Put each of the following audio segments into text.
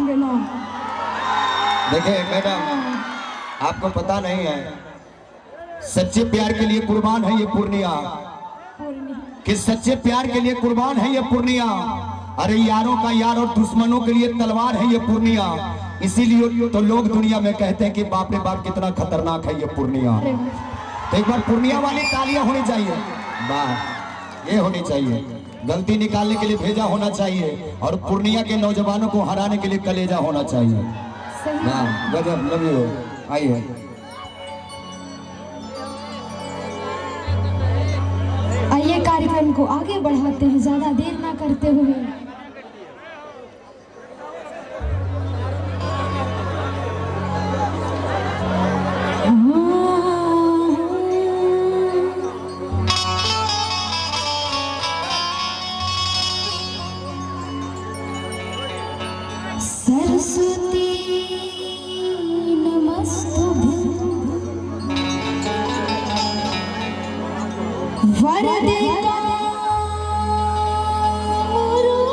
देंगे ना। देखिए मैडम, आपको पता नहीं है, सच्चे प्यार के लिए कुर्बान है ये पूर्णिया, कि सच्चे प्यार के लिए कुर्बान है ये पूर्णिया। अरे यारों का यार और दुश्मनों के लिए तलवार है ये पूर्णिया। इसीलिए तो लोग दुनिया में कहते हैं कि बाप रे बाप कितना खतरनाक है ये पूर्णिया। तो एक बार पूर्णिया वाली तालियां होनी चाहिए, वाह ये होनी चाहिए। गलती निकालने के लिए भेजा होना चाहिए और पूर्णिया के नौजवानों को हराने के लिए कलेजा होना चाहिए। वाह गजब, लव यू। आइए आइए कार्यक्रम को आगे बढ़ाते हैं, ज्यादा देर ना करते हुए। सरस्वती नमस्तुभ्यं वरदे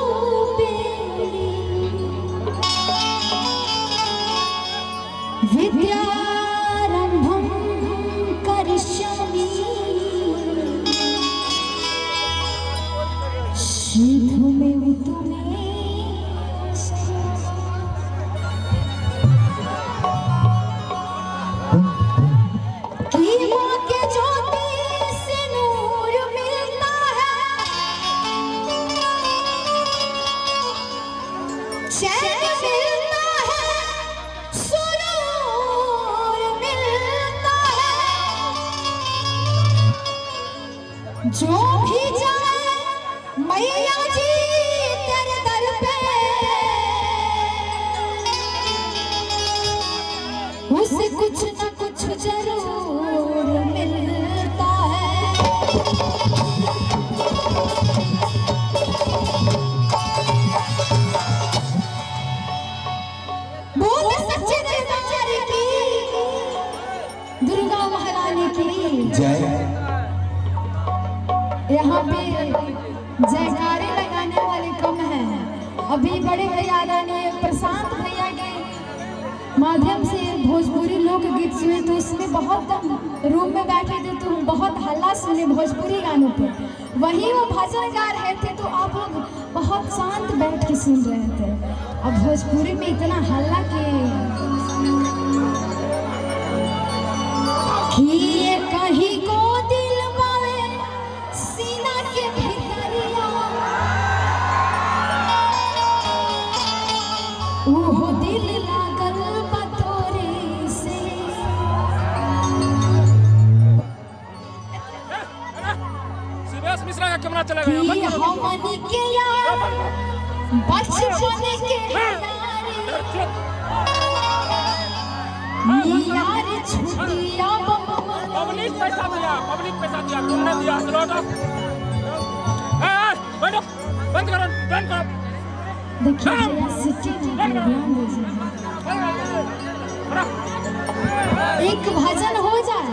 कामरूपिणी विद्यारम्भं करिष्यामि शीघ्रमेव मे। चैन मिलता है, सुरूर मिलता है, जो भी जाए मैया जी तेरे दर पे, उसे कुछ न कुछ जरूर मिलता है। दुर्गा महारानी की जय। यहाँ पे जयकारे लगाने वाले कम हैं। अभी बड़े भैया आदरणीय प्रशांत भैया के माध्यम से भोजपुरी लोकगीत सुने, तो इसमें बहुत दम रूम में बैठे थे तो बहुत हल्ला सुने भोजपुरी गानों पे। वहीं वो भजन गा रहे थे तो आप लोग बहुत शांत बैठ के सुन रहे थे। अब भोजपुरी में इतना हल्ला कि ये कहीं को दिल बावे सीना के भीतरिया, वो दिल लागल बतोरे से। मिश्रा का कैमरा चलेगा। हमनी के यार बचपन के यार छुट्टियां पब्लिक पैसा दिया तुमने दिया। चलो बैठो, बंद करो, बंद करो। देखिए एक भजन हो जाए।